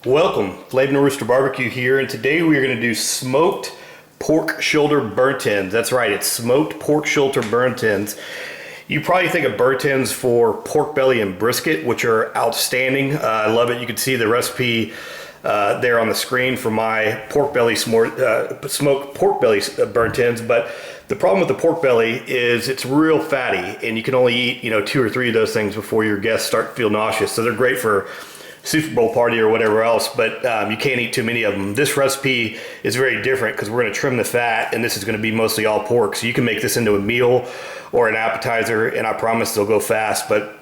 Welcome, Flavin' Rooster Barbecue here, and today we are going to do smoked pork shoulder burnt ends. That's right, it's smoked pork shoulder burnt ends. You probably think of burnt ends for pork belly and brisket, which are outstanding. I love it. You can see the recipe there on the screen for my pork belly smoked pork belly burnt ends. But the problem with the pork belly is it's real fatty, and you can only eat 2 or 3 of those things before your guests start to feel nauseous. So they're great for Super Bowl party or whatever else, but you can't eat too many of them. This recipe is very different because we're going to trim the fat, and this is going to be mostly all pork. So you can make this into a meal or an appetizer, and I promise they'll go fast. But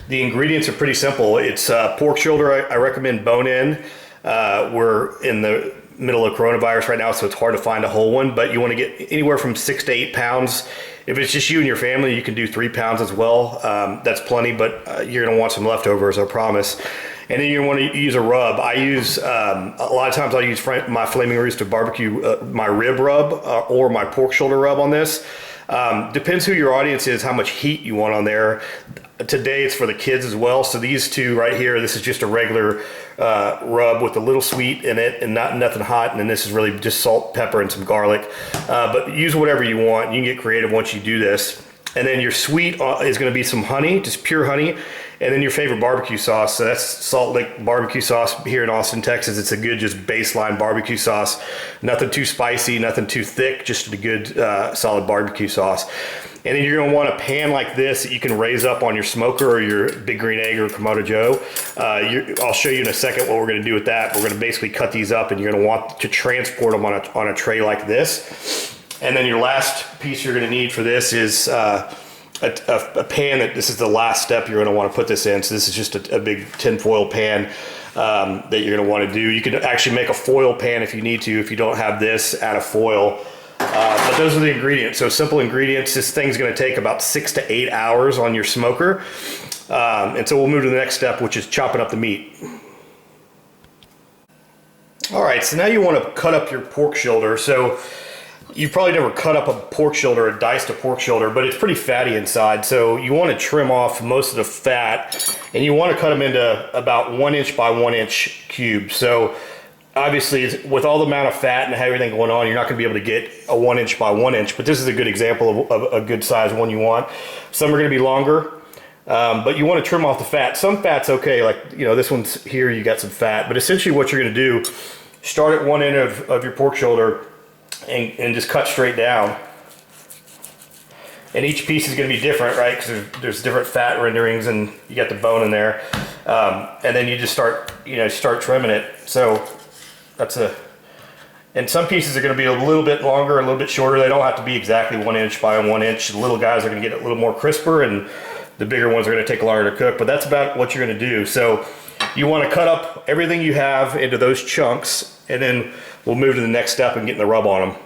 the ingredients are pretty simple. It's pork shoulder. I recommend bone-in. We're in the middle of coronavirus right now, so it's hard to find a whole one, but you want to get anywhere from 6 to 8 pounds. If it's just you and your family, you can do 3 pounds as well. That's plenty, but you're gonna want some leftovers, I promise. And then you want to use a rub. I use, a lot of times I'll use my Flaming Rooster Barbecue, my rib rub or my pork shoulder rub on this. Depends who your audience is, how much heat you want on there. Today it's for the kids as well. So these two right here, this is just a regular rub with a little sweet in it and nothing hot. And then this is really just salt, pepper, and some garlic. But use whatever you want. You can get creative once you do this. And then your sweet is going to be some honey, just pure honey. And then your favorite barbecue sauce. So that's Salt Lake barbecue sauce here in Austin, Texas. It's a good, just baseline barbecue sauce. Nothing too spicy, nothing too thick, just a good solid barbecue sauce. And then you're gonna want a pan like this that you can raise up on your smoker or your Big Green Egg or Kamado Joe. I'll show you in a second what we're gonna do with that. We're gonna basically cut these up, and you're gonna want to transport them on a tray like this. And then your last piece you're gonna need for this is a pan. This is the last step you're going to want to put this in. So this is just a big tin foil pan that you're going to want to do. You can actually make a foil pan if you need to. If you don't have this, add a foil. But those are the ingredients. So simple ingredients. This thing's going to take about 6 to 8 hours on your smoker. And so we'll move to the next step, which is chopping up the meat. All right, so now you want to cut up your pork shoulder. So you've probably never cut up a pork shoulder or diced a pork shoulder, but it's pretty fatty inside. So you want to trim off most of the fat, and you want to cut them into about 1 inch by 1 inch cubes. So obviously with all the amount of fat and everything going on, you're not going to be able to get a 1 inch by 1 inch, but this is a good example of a good size one you want. Some are going to be longer, but you want to trim off the fat. Some fat's okay, like this one's here, you got some fat, but essentially what you're going to do, start at one end of your pork shoulder and just cut straight down. And each piece is going to be different, right? Because there's different fat renderings, and you got the bone in there. And then you just start trimming it. So and some pieces are going to be a little bit longer, a little bit shorter. They don't have to be exactly 1 inch by 1 inch. The little guys are going to get a little more crisper, and the bigger ones are going to take longer to cook. But that's about what you're going to do. So you want to cut up everything you have into those chunks, and then we'll move to the next step and getting the rub on them.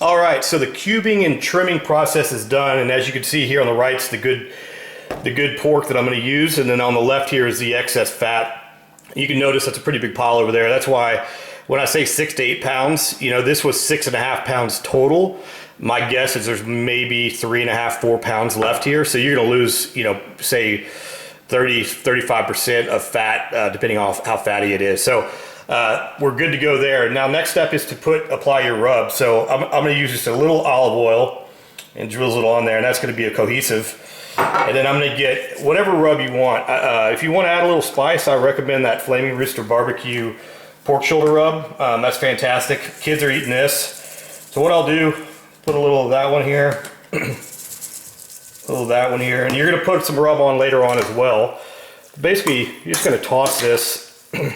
All right, so the cubing and trimming process is done, and as you can see here on the right, it's the good pork that I'm going to use, and then on the left here is the excess fat. You can notice that's a pretty big pile over there. That's why when I say 6 to 8 pounds, this was 6.5 pounds total. My guess is there's maybe 3.5, 4 pounds left here, so you're going to lose, say 30-35% of fat, depending on how fatty it is. So we're good to go there. Now next step is to apply your rub. So I'm going to use just a little olive oil and drizzle it on there, and that's going to be a cohesive. And then I'm going to get whatever rub you want. If you want to add a little spice, I recommend that Flaming Rooster Barbecue pork shoulder rub. That's fantastic. Kids are eating this. So what I'll do, put a little of that one here, a little of that one here, and you're going to put some rub on later on as well. Basically, you're just going to toss this a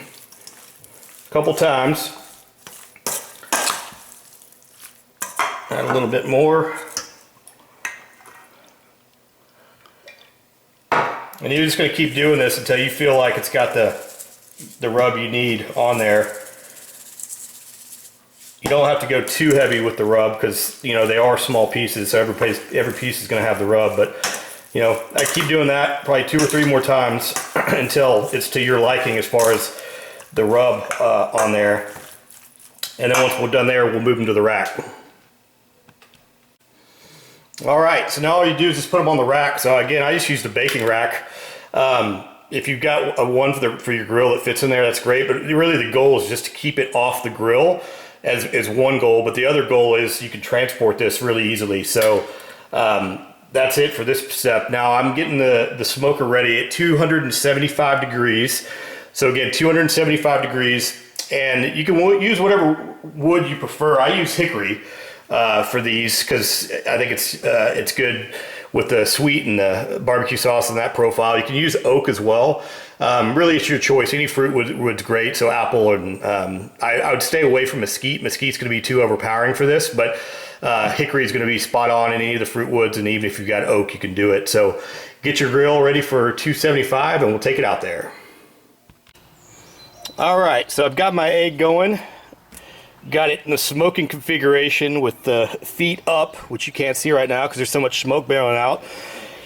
couple times. Add a little bit more. And you're just going to keep doing this until you feel like it's got the rub you need on there. You don't have to go too heavy with the rub because they are small pieces, so every piece is going to have the rub. But I keep doing that probably 2 or 3 more times until it's to your liking as far as the rub on there. And then once we're done there, we'll move them to the rack. All right, so now all you do is just put them on the rack. So again, I just used a baking rack. If you've got a one for your grill that fits in there, that's great. But really the goal is just to keep it off the grill as one goal. But the other goal is you can transport this really easily. So that's it for this step. Now I'm getting the smoker ready at 275 degrees. So again, 275 degrees. And you can use whatever wood you prefer. I use hickory for these because I think it's good with the sweet and the barbecue sauce and that profile. You can use oak as well. Really, it's your choice. Any fruit wood's great. So apple and I would stay away from mesquite. Mesquite's going to be too overpowering for this, but hickory is going to be spot on in any of the fruit woods. And even if you've got oak, you can do it. So get your grill ready for 275, and we'll take it out there. All right, so I've got my egg going. Got it in the smoking configuration with the feet up, which you can't see right now because there's so much smoke bailing out.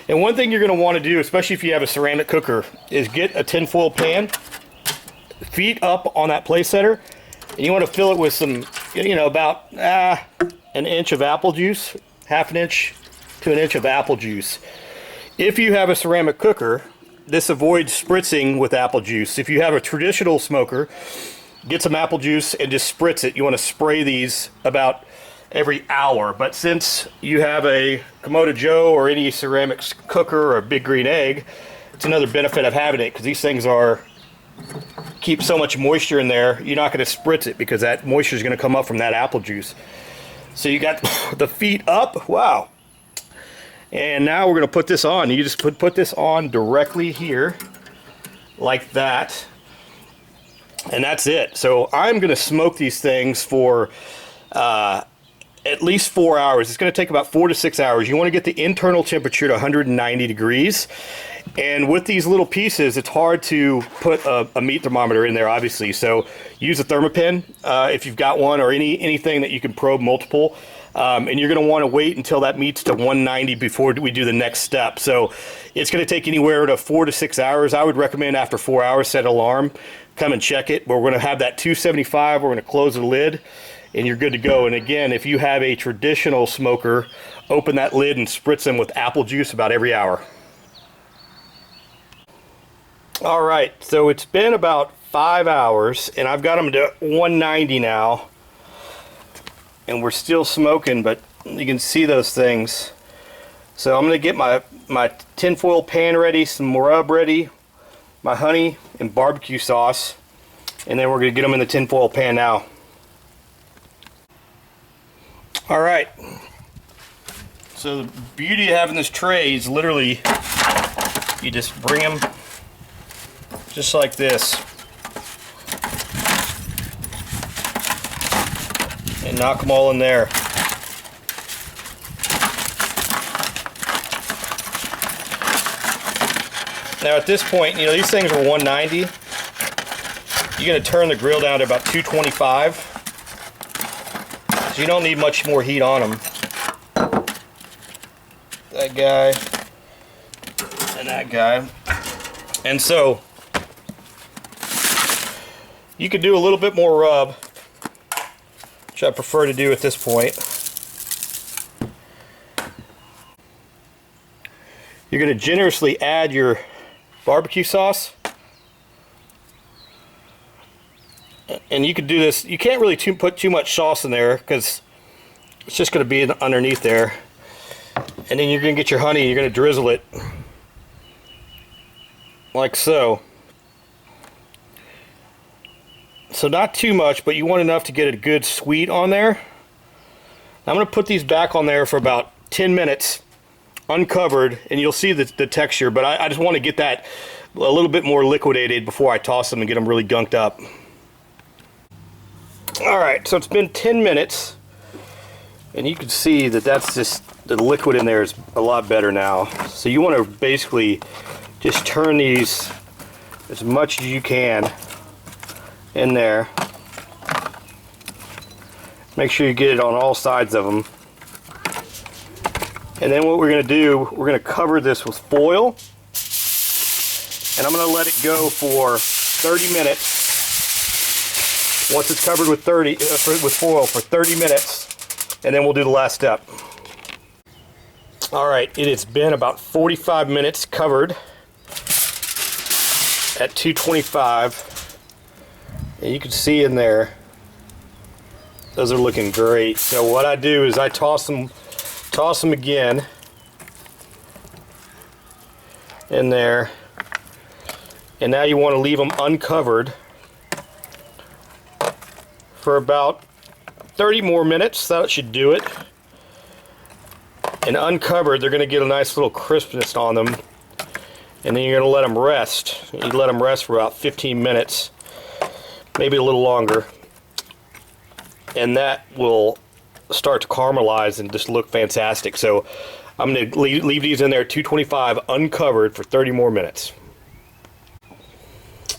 And one thing you're going to want to do, especially if you have a ceramic cooker, is get a tinfoil pan, feet up on that place setter, and you want to fill it with some, about an inch of apple juice, half an inch to an inch of apple juice. If you have a ceramic cooker, this avoids spritzing with apple juice. If you have a traditional smoker, get some apple juice and just spritz it. You want to spray these about every hour. But since you have a Komodo Joe or any ceramic cooker or a big green egg, it's another benefit of having it because these things keep so much moisture in there. You're not going to spritz it because that moisture is going to come up from that apple juice. So you got the feet up. Wow. And now we're going to put this on. You just put this on directly here like that. And that's it. So I'm going to smoke these things for at least 4 hours. It's going to take about 4 to 6 hours. You want to get the internal temperature to 190 degrees. And with these little pieces, it's hard to put a meat thermometer in there, obviously. So use a thermopin if you've got one, or anything that you can probe multiple. And you're going to want to wait until that meets to 190 before we do the next step. So it's going to take anywhere to 4 to 6 hours. I would recommend after 4 hours, set an alarm, come and check it. But we're going to have that 275. We're going to close the lid, and you're good to go. And again, if you have a traditional smoker, open that lid and spritz them with apple juice about every hour. All right, so it's been about 5 hours, and I've got them to 190 now. And we're still smoking, but you can see those things. So I'm going to get my tinfoil pan ready, some rub ready, my honey and barbecue sauce, and then we're going to get them in the tinfoil pan now. All right. So the beauty of having this tray is literally you just bring them just like this. And knock them all in there. Now at this point, these things are 190. You're going to turn the grill down to about 225. So you don't need much more heat on them. That guy and that guy. And so you could do a little bit more rub, which I prefer to do at this point. You're going to generously add your barbecue sauce. And you could do this, you can't really put too much sauce in there because it's just going to be underneath there. And then you're going to get your honey and you're going to drizzle it like so. So not too much, but you want enough to get a good sweet on there. I'm going to put these back on there for about 10 minutes uncovered, and you'll see the texture, but I just want to get that a little bit more liquidated before I toss them and get them really gunked up. Alright, so it's been 10 minutes, and you can see that that's just, the liquid in there is a lot better now. So you want to basically just turn these as much as you can in there. Make sure you get it on all sides of them. And then what we're going to do, we're going to cover this with foil. And I'm going to let it go for 30 minutes. Once it's covered with foil for 30 minutes, and then we'll do the last step. All right, it has been about 45 minutes covered. at 225, and you can see in there, those are looking great. So what I do is I toss them again in there, and now you want to leave them uncovered for about 30 more minutes. That should do it. And uncovered, they're going to get a nice little crispness on them, and then you're going to let them rest. You let them rest for about 15 minutes, maybe a little longer, and that will start to caramelize and just look fantastic. So I'm going to leave these in there at 225 uncovered for 30 more minutes.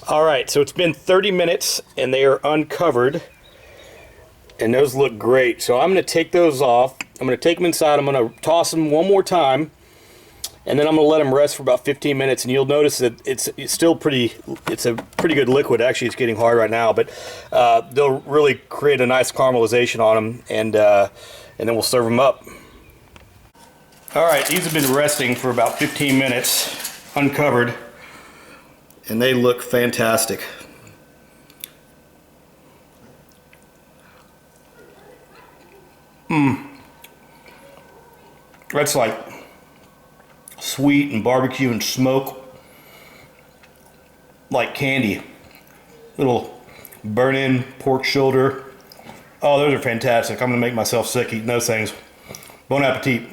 Alright, so it's been 30 minutes and they are uncovered, and those look great. So I'm going to take those off. I'm going to take them inside. I'm going to toss them one more time, and then I'm going to let them rest for about 15 minutes, and you'll notice that it's still a pretty good liquid. Actually, it's getting hard right now, but they'll really create a nice caramelization on them, and then we'll serve them up. Alright, these have been resting for about 15 minutes uncovered, and they look fantastic. That's like sweet and barbecue and smoke, like candy. Little burn-in pork shoulder. Oh, those are fantastic. I'm gonna make myself sick eating those things. Bon appetit.